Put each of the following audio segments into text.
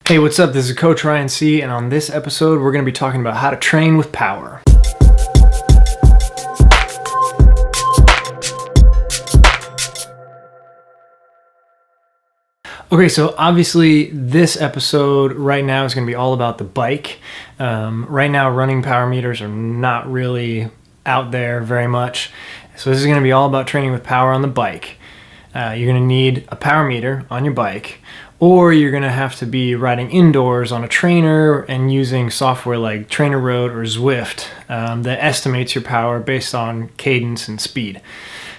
Hey, what's up? This is Coach Ryan C, and on this episode, we're going to be talking about how to train with power. Okay, so obviously this episode right now is going to be all about the bike. Right now, running power meters are not really out there very much. So this is going to be all about training with power on the bike. You're going to need a power meter on your bike, or you're going to have to be riding indoors on a trainer and using software like Trainer Road or Zwift that estimates your power based on cadence and speed.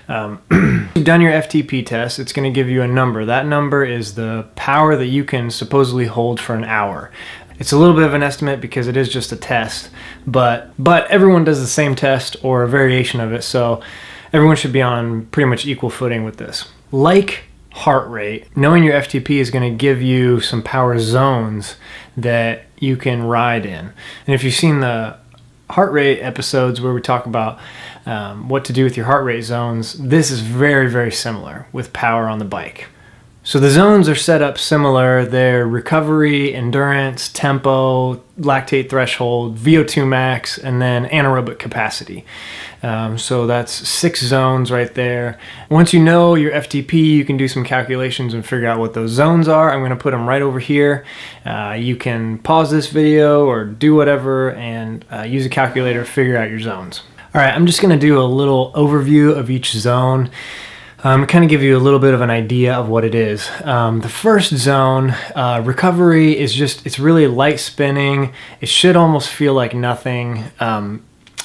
You've done your FTP test, it's going to give you a number. That number is the power that you can supposedly hold for an hour. It's a little bit of an estimate because it is just a test, but everyone does the same test or a variation of it, so everyone should be on pretty much equal footing with this. Like heart rate, knowing your FTP is going to give you some power zones that you can ride in. And if you've seen the heart rate episodes where we talk about what to do with your heart rate zones, this is very, very similar with power on the bike. So the zones are set up similar. They're recovery, endurance, tempo, lactate threshold, VO2 max, and then anaerobic capacity. So that's 6 zones right there. Once you know your FTP, you can do some calculations and figure out what those zones are. I'm going to put them right over here. You can pause this video or do whatever and use a calculator to figure out your zones. All right, I'm just going to do a little overview of each zone. Kind of give you a little bit of an idea of what it is. The first zone, recovery, is it's really light spinning. It should almost feel like nothing.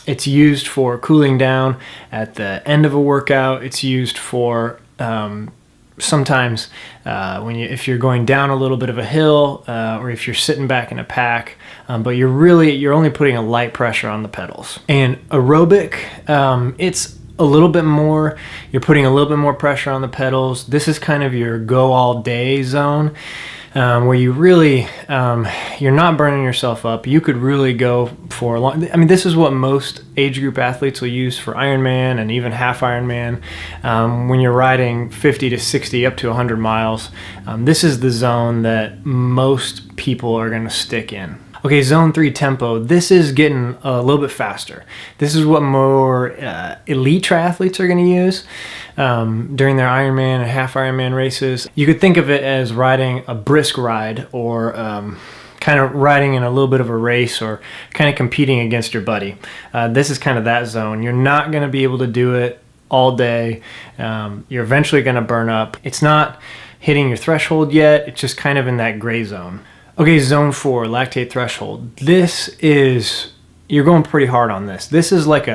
It's used for cooling down at the end of a workout. It's used for sometimes if you're going down a little bit of a hill or if you're sitting back in a pack, but you're only putting a light pressure on the pedals. And aerobic, it's a little bit more, you're putting a little bit more pressure on the pedals. This is kind of your go all day zone, where you really, you're not burning yourself up. You could really go for a long, this is what most age group athletes will use for Ironman and even half Ironman. When you're riding 50 to 60 up to 100 miles, this is the zone that most people are going to stick in. Okay, zone 3 tempo. This is getting a little bit faster. This is what more elite triathletes are going to use during their Ironman and half Ironman races. You could think of it as riding a brisk ride, or kind of riding in a little bit of a race, or kind of competing against your buddy. This is kind of that zone. You're not going to be able to do it all day. You're eventually going to burn up. It's not hitting your threshold yet. It's just kind of in that gray zone. Okay, zone 4, lactate threshold. You're going pretty hard on this. This is like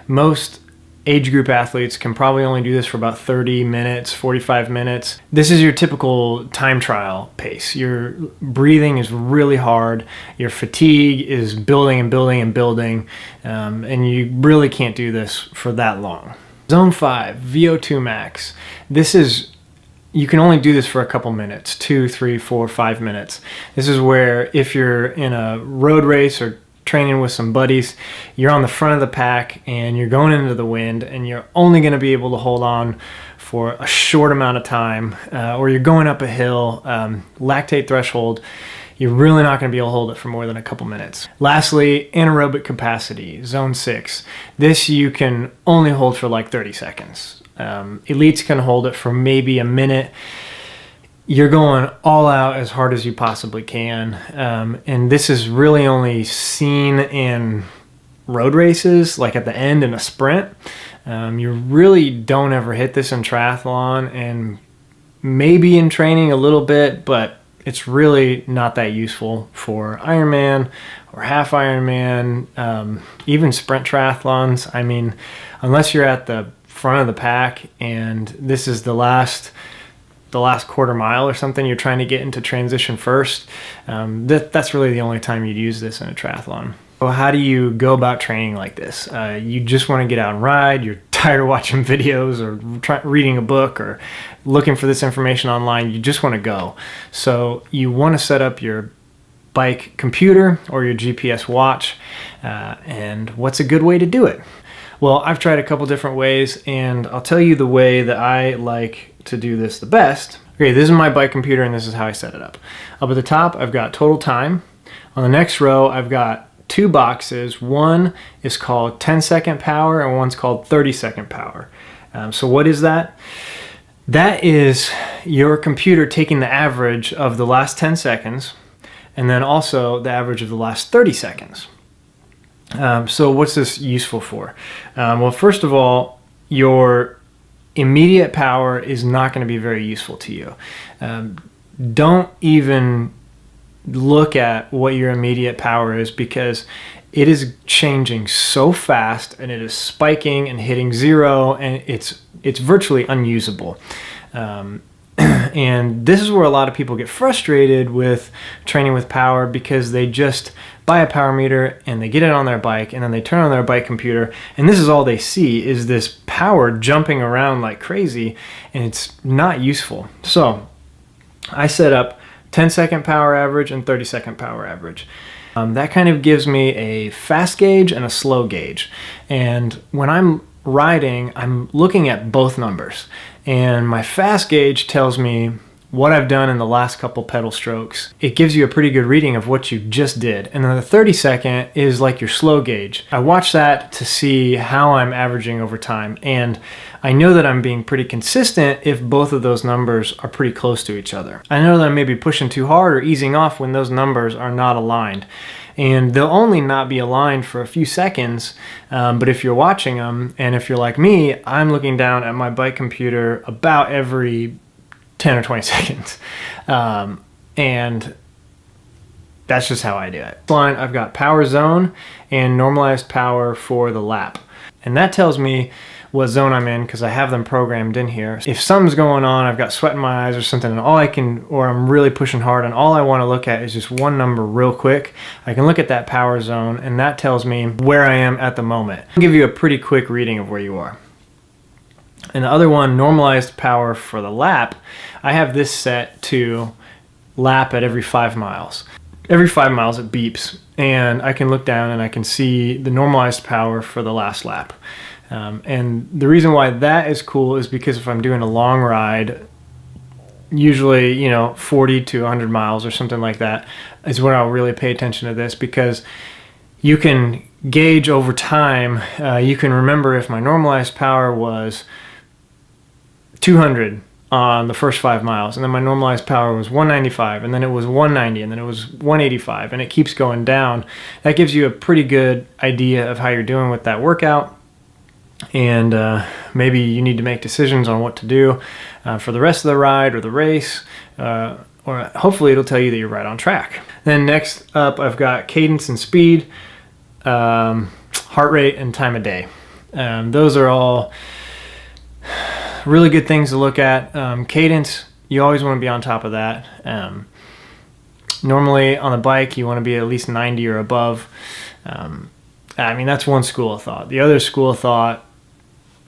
most age group athletes can probably only do this for about 30 minutes, 45 minutes. This is your typical time trial pace. Your breathing is really hard. Your fatigue is building and building and building. And you really can't do this for that long. Zone 5, VO2 max. You can only do this for a couple minutes, 2, 3, 4, 5 minutes. This is where if you're in a road race or training with some buddies, you're on the front of the pack and you're going into the wind and you're only going to be able to hold on for a short amount of time, or you're going up a hill, lactate threshold, you're really not going to be able to hold it for more than a couple minutes. Lastly, anaerobic capacity, zone 6. This you can only hold for like 30 seconds. Elites can hold it for maybe a minute. You're going all out as hard as you possibly can. And this is really only seen in road races, like at the end in a sprint. You really don't ever hit this in triathlon, and maybe in training a little bit, but it's really not that useful for Ironman or half Ironman, even sprint triathlons. Unless you're at the front of the pack and this is the last quarter mile or something, you're trying to get into transition first, that's really the only time you'd use this in a triathlon. So how do you go about training like this? You just want to get out and ride, you're tired of watching videos or reading a book or looking for this information online, you just want to go. So you want to set up your bike computer or your GPS watch, and what's a good way to do it? Well, I've tried a couple different ways, and I'll tell you the way that I like to do this the best. Okay, this is my bike computer and this is how I set it up. Up at the top, I've got total time. On the next row, I've got two boxes. One is called 10-second power and one's called 30-second power. So what is that? That is your computer taking the average of the last 10 seconds and then also the average of the last 30 seconds. So what's this useful for? Well, first of all, your immediate power is not going to be very useful to you. Don't even look at what your immediate power is, because it is changing so fast and it is spiking and hitting zero, and it's virtually unusable. And this is where a lot of people get frustrated with training with power, because they just buy a power meter and they get it on their bike and then they turn on their bike computer and this is all they see is this power jumping around like crazy, and it's not useful. So I set up 10-second power average and 30-second power average. That kind of gives me a fast gauge and a slow gauge. And when I'm riding, I'm looking at both numbers. And my fast gauge tells me what I've done in the last couple pedal strokes. It gives you a pretty good reading of what you just did. And then the 30-second is like your slow gauge. I watch that to see how I'm averaging over time. And I know that I'm being pretty consistent if both of those numbers are pretty close to each other. I know that I may be pushing too hard or easing off when those numbers are not aligned. And they'll only not be aligned for a few seconds, but if you're watching them, and if you're like me, I'm looking down at my bike computer about every 10 or 20 seconds. And that's just how I do it. Line, I've got power zone and normalized power for the lap. And that tells me what zone I'm in, because I have them programmed in here. If something's going on, I've got sweat in my eyes or something, and or I'm really pushing hard, and all I want to look at is just one number real quick, I can look at that power zone, and that tells me where I am at the moment. I'll give you a pretty quick reading of where you are. And the other one, normalized power for the lap, I have this set to lap at every 5 miles. Every 5 miles it beeps, and I can look down and I can see the normalized power for the last lap. And the reason why that is cool is because if I'm doing a long ride, usually 40 to 100 miles or something like that, is when I'll really pay attention to this, because you can gauge over time. You can remember if my normalized power was 200 on the first 5 miles, and then my normalized power was 195, and then it was 190, and then it was 185, and it keeps going down. That gives you a pretty good idea of how you're doing with that workout. And maybe you need to make decisions on what to do for the rest of the ride or the race, or hopefully it'll tell you that you're right on track. Then next up, I've got cadence and speed, heart rate, and time of day. Those are all really good things to look at. Cadence, you always want to be on top of that. Normally on the bike, you want to be at least 90 or above. That's one school of thought. The other school of thought,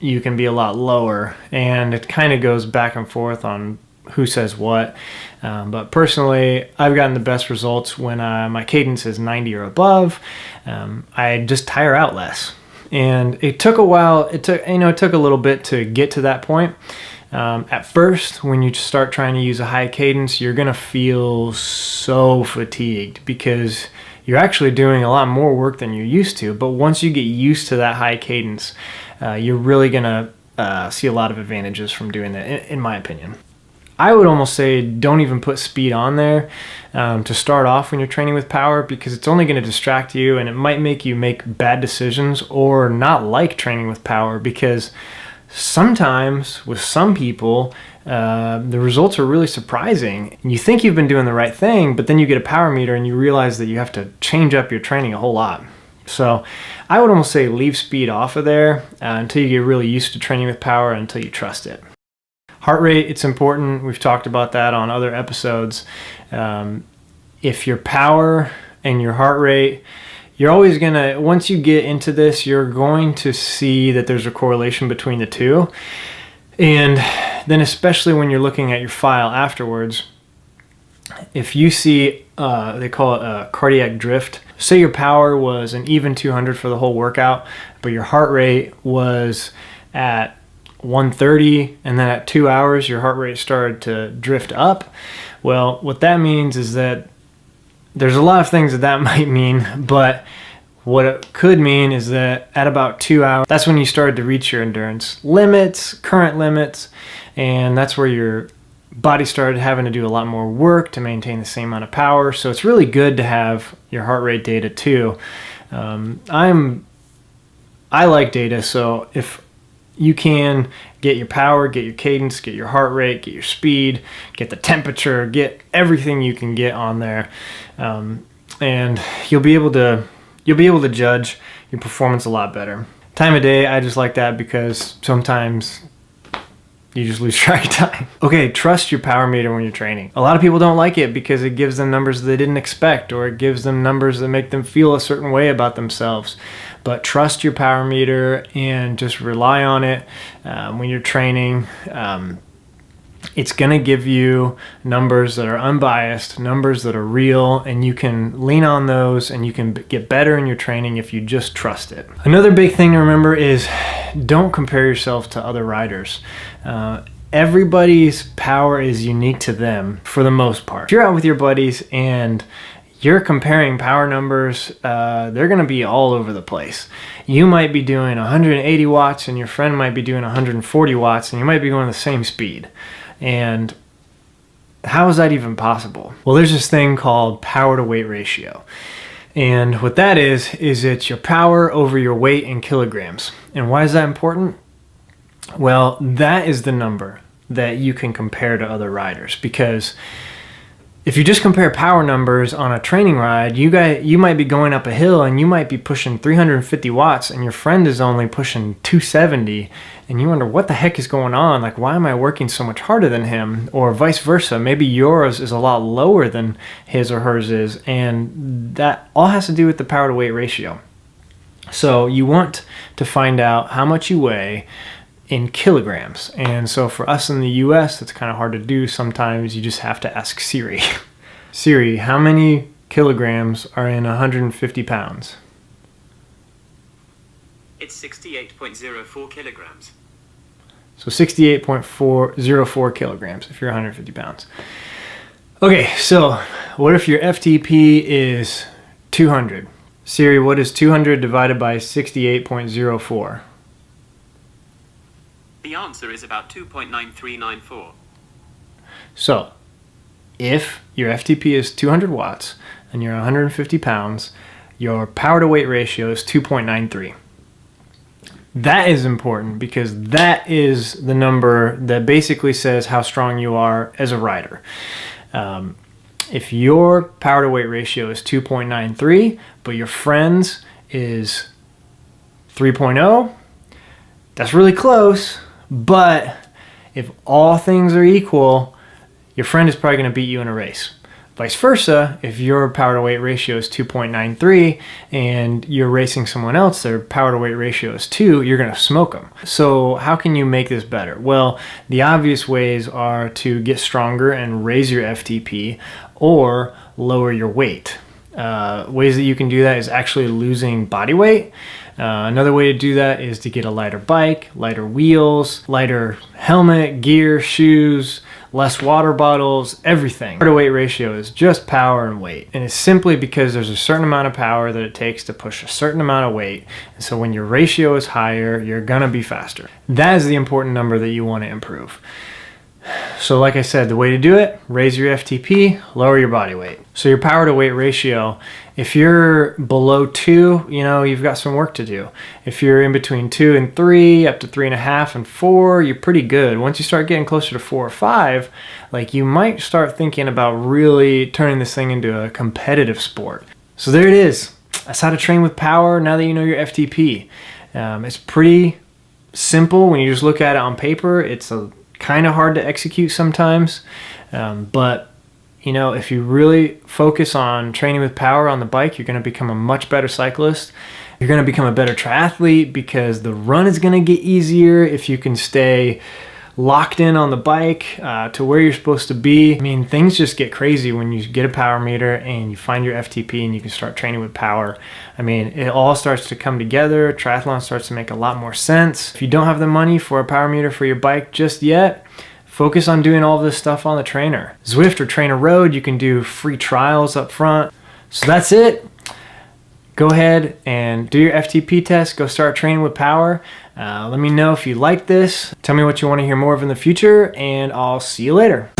you can be a lot lower, and it kind of goes back and forth on who says what. But personally, I've gotten the best results when my cadence is 90 or above. I just tire out less. And it took a while. It took a little bit to get to that point. At first, when you start trying to use a high cadence, you're going to feel so fatigued, because you're actually doing a lot more work than you're used to. But once you get used to that high cadence, you're really going to see a lot of advantages from doing that, in my opinion. I would almost say don't even put speed on there to start off when you're training with power, because it's only going to distract you, and it might make you make bad decisions or not like training with power, because sometimes with some people, the results are really surprising. You think you've been doing the right thing, but then you get a power meter and you realize that you have to change up your training a whole lot. So I would almost say leave speed off of there until you get really used to training with power, until you trust it. Heart rate, it's important. We've talked about that on other episodes. If your power and your heart rate, you're always once you get into this, you're going to see that there's a correlation between the two. And then especially when you're looking at your file afterwards, if you see, they call it a cardiac drift. Say your power was an even 200 for the whole workout, but your heart rate was at 130, and then at 2 hours your heart rate started to drift up. Well, what that means is that there's a lot of things that might mean, but what it could mean is that at about 2 hours, that's when you started to reach your endurance limits, current limits, and that's where your body started having to do a lot more work to maintain the same amount of power. So it's really good to have your heart rate data too. I like data, so if you can get your power, get your cadence, get your heart rate, get your speed, get the temperature, get everything you can get on there, and you'll be able to judge your performance a lot better. Time of day, I just like that because sometimes you just lose track of time. Okay, trust your power meter when you're training. A lot of people don't like it because it gives them numbers they didn't expect, or it gives them numbers that make them feel a certain way about themselves. But trust your power meter and just rely on it when you're training. It's going to give you numbers that are unbiased, numbers that are real, and you can lean on those and you can get better in your training if you just trust it. Another big thing to remember is don't compare yourself to other riders. Everybody's power is unique to them for the most part. If you're out with your buddies and you're comparing power numbers, they're going to be all over the place. You might be doing 180 watts and your friend might be doing 140 watts and you might be going the same speed. And how is that even possible? Well, there's this thing called power to weight ratio. And what that is it's your power over your weight in kilograms. And why is that important? Well, that is the number that you can compare to other riders, because if you just compare power numbers on a training ride, you might be going up a hill and you might be pushing 350 watts and your friend is only pushing 270, and you wonder what the heck is going on? Like, why am I working so much harder than him? Or vice versa, maybe yours is a lot lower than his or hers is, and that all has to do with the power to weight ratio. So you want to find out how much you weigh in kilograms. And so for us in the US, it's kind of hard to do. Sometimes you just have to ask Siri. Siri, how many kilograms are in 150 pounds? It's 68.04 kilograms. So 68.404 kilograms if you're 150 pounds. Okay, so what if your FTP is 200? Siri, what is 200 divided by 68.04? The answer is about 2.9394. So, if your FTP is 200 watts and you're 150 pounds, your power to weight ratio is 2.93. That is important because that is the number that basically says how strong you are as a rider. If your power to weight ratio is 2.93, but your friend's is 3.0, that's really close. But if all things are equal, your friend is probably going to beat you in a race. Vice versa, if your power to weight ratio is 2.93 and you're racing someone else, their power to weight ratio is 2, you're going to smoke them. So how can you make this better? Well, the obvious ways are to get stronger and raise your FTP or lower your weight. Ways that you can do that is actually losing body weight. Another way to do that is to get a lighter bike, lighter wheels, lighter helmet, gear, shoes, less water bottles, everything. Power to weight ratio is just power and weight. And it's simply because there's a certain amount of power that it takes to push a certain amount of weight. And so when your ratio is higher, you're gonna be faster. That is the important number that you want to improve. So like I said, the way to do it, raise your FTP, lower your body weight. So your power to weight ratio, if you're below 2, you've got some work to do. If you're in between 2 and 3, up to 3.5 and 4, you're pretty good. Once you start getting closer to 4 or 5, you might start thinking about really turning this thing into a competitive sport. So there it is. That's how to train with power now that you know your FTP. It's pretty simple when you just look at it on paper. It's kind of hard to execute sometimes, but if you really focus on training with power on the bike, you're going to become a much better cyclist. You're going to become a better triathlete because the run is going to get easier if you can stay locked in on the bike to where you're supposed to be. I mean, things just get crazy when you get a power meter and you find your FTP and you can start training with power. I mean, it all starts to come together. Triathlon starts to make a lot more sense. If you don't have the money for a power meter for your bike just yet, focus on doing all of this stuff on the trainer. Zwift or Trainer Road, you can do free trials up front. So that's it. Go ahead and do your FTP test. Go start training with power. Let me know if you like this. Tell me what you want to hear more of in the future, and I'll see you later.